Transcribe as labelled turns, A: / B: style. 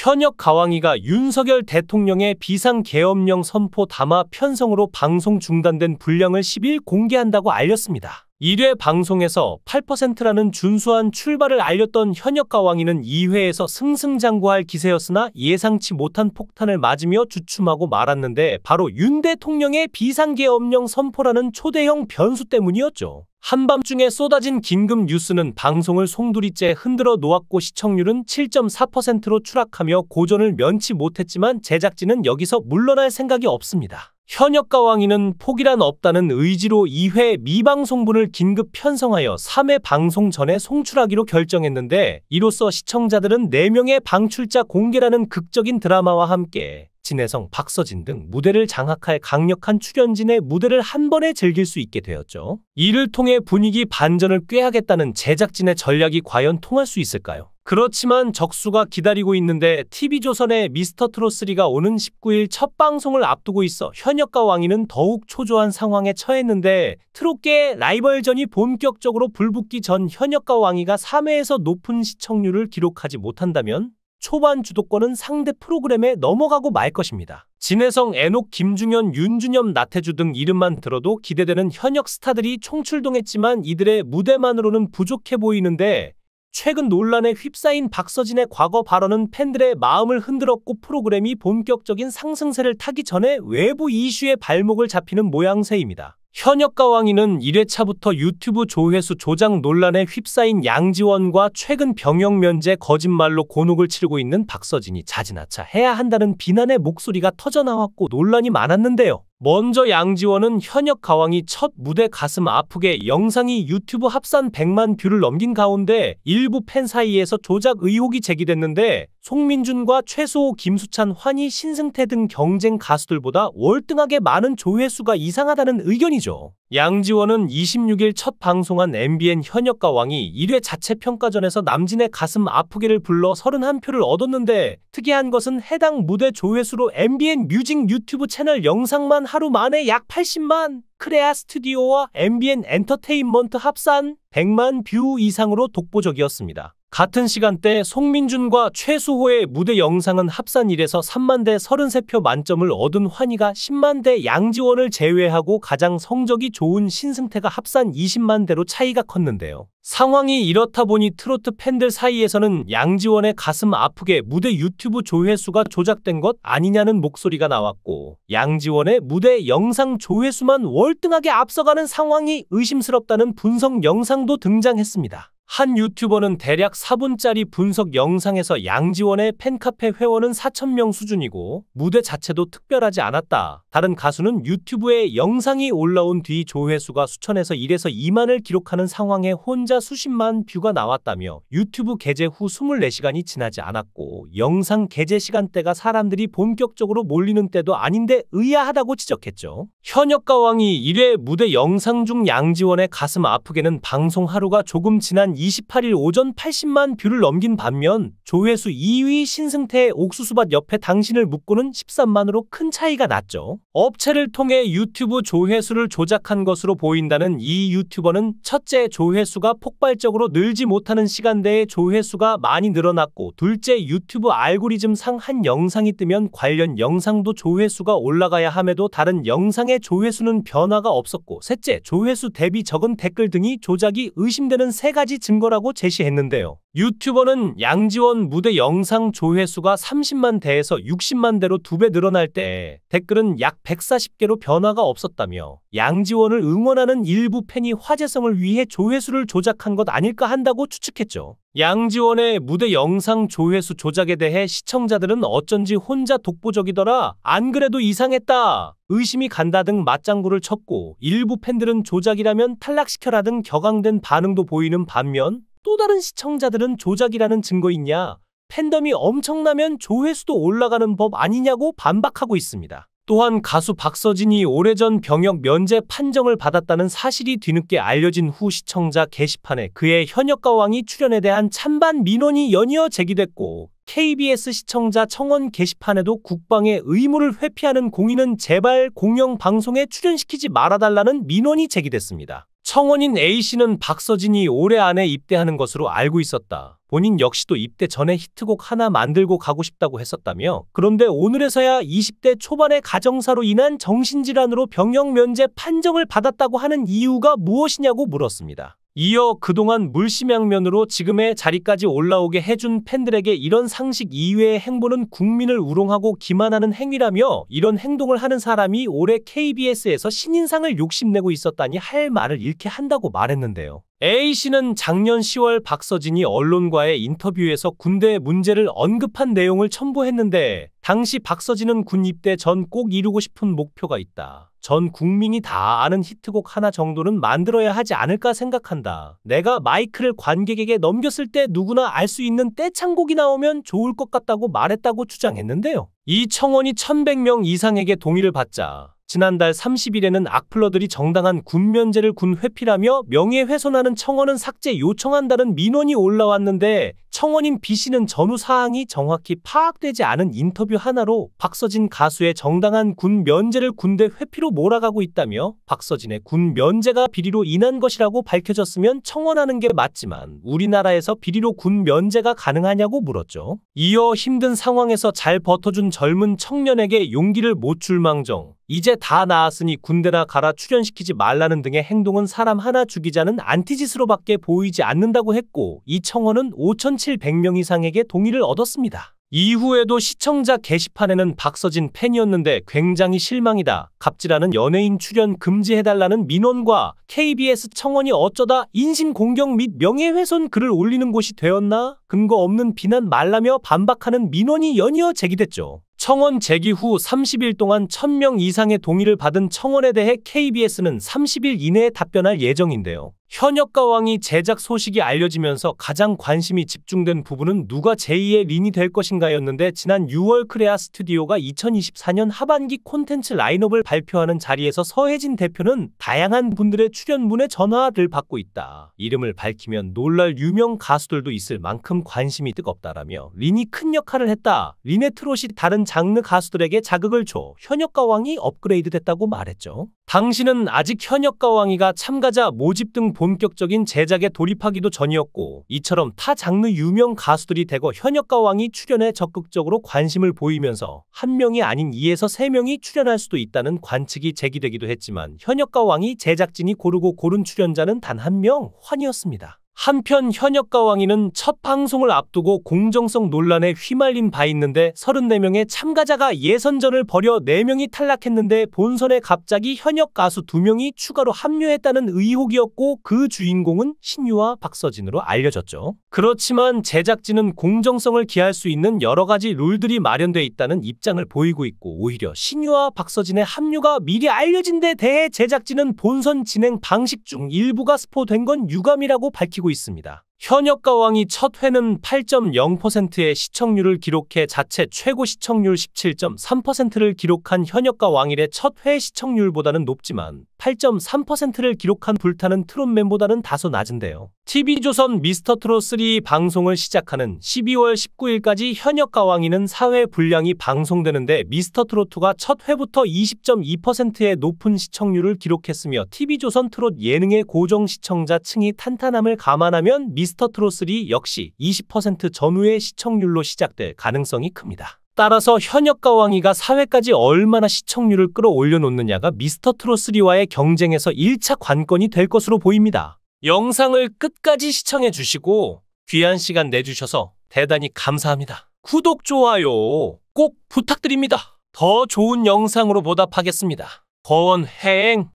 A: 현역 가왕이가 윤석열 대통령의 비상계엄령 선포 담화 편성으로 방송 중단된 분량을 10일 공개한다고 알렸습니다. 1회 방송에서 8%라는 준수한 출발을 알렸던 현역 가왕이는 2회에서 승승장구할 기세였으나 예상치 못한 폭탄을 맞으며 주춤하고 말았는데 바로 윤 대통령의 비상계엄령 선포라는 초대형 변수 때문이었죠. 한밤중에 쏟아진 긴급 뉴스는 방송을 송두리째 흔들어 놓았고 시청률은 7.4%로 추락하며 고전을 면치 못했지만 제작진은 여기서 물러날 생각이 없습니다. 현역 가왕이는 포기란 없다는 의지로 2회 미방송분을 긴급 편성하여 3회 방송 전에 송출하기로 결정했는데 이로써 시청자들은 4명의 방출자 공개라는 극적인 드라마와 함께 진혜성, 박서진 등 무대를 장악할 강력한 출연진의 무대를 한 번에 즐길 수 있게 되었죠. 이를 통해 분위기 반전을 꾀하겠다는 제작진의 전략이 과연 통할 수 있을까요? 그렇지만 적수가 기다리고 있는데 TV조선의 미스터트롯3가 오는 19일 첫 방송을 앞두고 있어 현역 가왕이는 더욱 초조한 상황에 처했는데 트롯계의 라이벌전이 본격적으로 불붙기 전 현역 가왕이가 3회에서 높은 시청률을 기록하지 못한다면 초반 주도권은 상대 프로그램에 넘어가고 말 것입니다. 진혜성, 애녹, 김중현, 윤준엽, 나태주 등 이름만 들어도 기대되는 현역 스타들이 총출동했지만 이들의 무대만으로는 부족해 보이는데 최근 논란에 휩싸인 박서진의 과거 발언은 팬들의 마음을 흔들었고 프로그램이 본격적인 상승세를 타기 전에 외부 이슈에 발목을 잡히는 모양새입니다. 현역 가왕이는 1회차부터 유튜브 조회수 조작 논란에 휩싸인 양지원과 최근 병역 면제 거짓말로 곤혹을 치르고 있는 박서진이 자진하차 해야 한다는 비난의 목소리가 터져나왔고 논란이 많았는데요. 먼저 양지원은 현역 가왕이 첫 무대 가슴 아프게 영상이 유튜브 합산 100만 뷰를 넘긴 가운데 일부 팬 사이에서 조작 의혹이 제기됐는데 송민준과 최수호, 김수찬, 환희, 신승태 등 경쟁 가수들보다 월등하게 많은 조회수가 이상하다는 의견이죠. 양지원은 26일 첫 방송한 MBN 현역 가왕이 1회 자체 평가전에서 남진의 가슴 아프게를 불러 31표를 얻었는데 특이한 것은 해당 무대 조회수로 MBN 뮤직 유튜브 채널 영상만 하루 만에 약 80만, 크레아 스튜디오와 MBN 엔터테인먼트 합산 100만 뷰 이상으로 독보적이었습니다. 같은 시간대 송민준과 최수호의 무대 영상은 합산 1에서 3만 대 33표 만점을 얻은 환희가 10만 대 양지원을 제외하고 가장 성적이 좋은 신승태가 합산 20만 대로 차이가 컸는데요. 상황이 이렇다 보니 트로트 팬들 사이에서는 양지원의 가슴 아프게 무대 유튜브 조회수가 조작된 것 아니냐는 목소리가 나왔고 양지원의 무대 영상 조회수만 월등하게 앞서가는 상황이 의심스럽다는 분석 영상도 등장했습니다. 한 유튜버는 대략 4분짜리 분석 영상에서 양지원의 팬카페 회원은 4,000명 수준이고 무대 자체도 특별하지 않았다. 다른 가수는 유튜브에 영상이 올라온 뒤 조회수가 수천에서 1에서 2만을 기록하는 상황에 혼자 수십만 뷰가 나왔다며 유튜브 게재 후 24시간이 지나지 않았고 영상 게재 시간대가 사람들이 본격적으로 몰리는 때도 아닌데 의아하다고 지적했죠. 현역 가왕이 1회 무대 영상 중 양지원의 가슴 아프게는 방송 하루가 조금 지난 28일 오전 80만 뷰를 넘긴 반면 조회수 2위 신승태의 옥수수밭 옆에 당신을 묻고는 13만으로 큰 차이가 났죠. 업체를 통해 유튜브 조회수를 조작한 것으로 보인다는 이 유튜버는 첫째, 조회수가 폭발적으로 늘지 못하는 시간대에 조회수가 많이 늘어났고 둘째, 유튜브 알고리즘상 한 영상이 뜨면 관련 영상도 조회수가 올라가야 함에도 다른 영상의 조회수는 변화가 없었고 셋째, 조회수 대비 적은 댓글 등이 조작이 의심되는 세 가지 증거라고 제시했는데요. 유튜버는 양지원 무대 영상 조회수가 30만 대에서 60만 대로 2배 늘어날 때 댓글은 약 140개로 변화가 없었다며 양지원을 응원하는 일부 팬이 화제성을 위해 조회수를 조작한 것 아닐까 한다고 추측했죠. 양지원의 무대 영상 조회수 조작에 대해 시청자들은 어쩐지 혼자 독보적이더라, 안 그래도 이상했다, 의심이 간다 등 맞장구를 쳤고 일부 팬들은 조작이라면 탈락시켜라 등 격앙된 반응도 보이는 반면 또 다른 시청자들은 조작이라는 증거 있냐, 팬덤이 엄청나면 조회수도 올라가는 법 아니냐고 반박하고 있습니다. 또한 가수 박서진이 오래전 병역 면제 판정을 받았다는 사실이 뒤늦게 알려진 후 시청자 게시판에 그의 현역 가왕이 출연에 대한 찬반 민원이 연이어 제기됐고 KBS 시청자 청원 게시판에도 국방의 의무를 회피하는 공인은 제발 공영방송에 출연시키지 말아달라는 민원이 제기됐습니다. 청원인 A씨는 박서진이 올해 안에 입대하는 것으로 알고 있었다. 본인 역시도 입대 전에 히트곡 하나 만들고 가고 싶다고 했었다며, 그런데 오늘에서야 20대 초반의 가정사로 인한 정신질환으로 병역 면제 판정을 받았다고 하는 이유가 무엇이냐고 물었습니다. 이어 그동안 물심양면으로 지금의 자리까지 올라오게 해준 팬들에게 이런 상식 이외의 행보는 국민을 우롱하고 기만하는 행위라며, 이런 행동을 하는 사람이 올해 KBS에서 신인상을 욕심내고 있었다니 할 말을 잃게 한다고 말했는데요. A씨는 작년 10월 박서진이 언론과의 인터뷰에서 군대 문제를 언급한 내용을 첨부했는데, 당시 박서진은 군 입대 전 꼭 이루고 싶은 목표가 있다. 전 국민이 다 아는 히트곡 하나 정도는 만들어야 하지 않을까 생각한다. 내가 마이크를 관객에게 넘겼을 때 누구나 알 수 있는 떼창곡이 나오면 좋을 것 같다고 말했다고 주장했는데요. 이 청원이 1100명 이상에게 동의를 받자 지난달 30일에는 악플러들이 정당한 군 면제를 군 회피라며 명예훼손하는 청원은 삭제 요청한다는 민원이 올라왔는데, 청원인 B씨는 전후 사항이 정확히 파악되지 않은 인터뷰 하나로 박서진 가수의 정당한 군 면제를 군대 회피로 몰아가고 있다며, 박서진의 군 면제가 비리로 인한 것이라고 밝혀졌으면 청원하는 게 맞지만 우리나라에서 비리로 군 면제가 가능하냐고 물었죠. 이어 힘든 상황에서 잘 버텨준 젊은 청년에게 용기를 못 줄 망정, 이제 다 나았으니 군대나 가라 출연시키지 말라는 등의 행동은 사람 하나 죽이자는 안티짓으로밖에 보이지 않는다고 했고, 이 청원은 5,700명 이상에게 동의를 얻었습니다. 이후에도 시청자 게시판에는 박서진 팬이었는데 굉장히 실망이다, 갑질하는 연예인 출연 금지해달라는 민원과 KBS 청원이 어쩌다 인신공격 및 명예훼손 글을 올리는 곳이 되었나? 근거 없는 비난 말라며 반박하는 민원이 연이어 제기됐죠. 청원 제기 후 30일 동안 1000명 이상의 동의를 받은 청원에 대해 KBS는 30일 이내에 답변할 예정인데요. 현역가왕이 제작 소식이 알려지면서 가장 관심이 집중된 부분은 누가 제2의 린이 될 것인가였는데, 지난 6월 크레아 스튜디오가 2024년 하반기 콘텐츠 라인업을 발표하는 자리에서 서혜진 대표는 다양한 분들의 출연문의 전화를 받고 있다. 이름을 밝히면 놀랄 유명 가수들도 있을 만큼 관심이 뜨겁다라며, 린이 큰 역할을 했다. 린의 트롯이 다른 장르 가수들에게 자극을 줘 현역가왕이 업그레이드 됐다고 말했죠. 당시는 아직 현역가왕이가 참가자 모집 등 본격적인 제작에 돌입하기도 전이었고, 이처럼 타 장르 유명 가수들이 대거 현역가왕이 출연에 적극적으로 관심을 보이면서 한 명이 아닌 2에서 3명이 출연할 수도 있다는 관측이 제기되기도 했지만, 현역가왕이 제작진이 고르고 고른 출연자는 단 1명, 환희였습니다. 한편 현역가왕이는 첫 방송을 앞두고 공정성 논란에 휘말린 바 있는데, 34명의 참가자가 예선전을 벌여 4명이 탈락했는데 본선에 갑자기 현역 가수 2명이 추가로 합류했다는 의혹이었고, 그 주인공은 신유와 박서진으로 알려졌죠. 그렇지만 제작진은 공정성을 기할 수 있는 여러 가지 룰들이 마련돼 있다는 입장을 보이고 있고, 오히려 신유와 박서진의 합류가 미리 알려진 데 대해 제작진은 본선 진행 방식 중 일부가 스포된 건 유감이라고 밝히고 있습니다. 현역가왕이 첫 회는 8.0%의 시청률을 기록해 자체 최고 시청률 17.3%를 기록한 현역가왕일의 첫 회 시청률보다는 높지만 8.3%를 기록한 불타는 트롯맨보다는 다소 낮은데요. TV조선 미스터트롯3 방송을 시작하는 12월 19일까지 현역가왕이는 4회 분량이 방송되는데, 미스터트롯2가 첫 회부터 20.2%의 높은 시청률을 기록했으며, TV조선 트롯 예능의 고정 시청자 층이 탄탄함을 감안하면 미스터트롯3 역시 20% 전후의 시청률로 시작될 가능성이 큽니다. 따라서 현역가왕이가 4회까지 얼마나 시청률을 끌어올려 놓느냐가 미스터트롯3와의 경쟁에서 1차 관건이 될 것으로 보입니다. 영상을 끝까지 시청해 주시고 귀한 시간 내주셔서 대단히 감사합니다. 구독, 좋아요 꼭 부탁드립니다. 더 좋은 영상으로 보답하겠습니다. 거원 해행.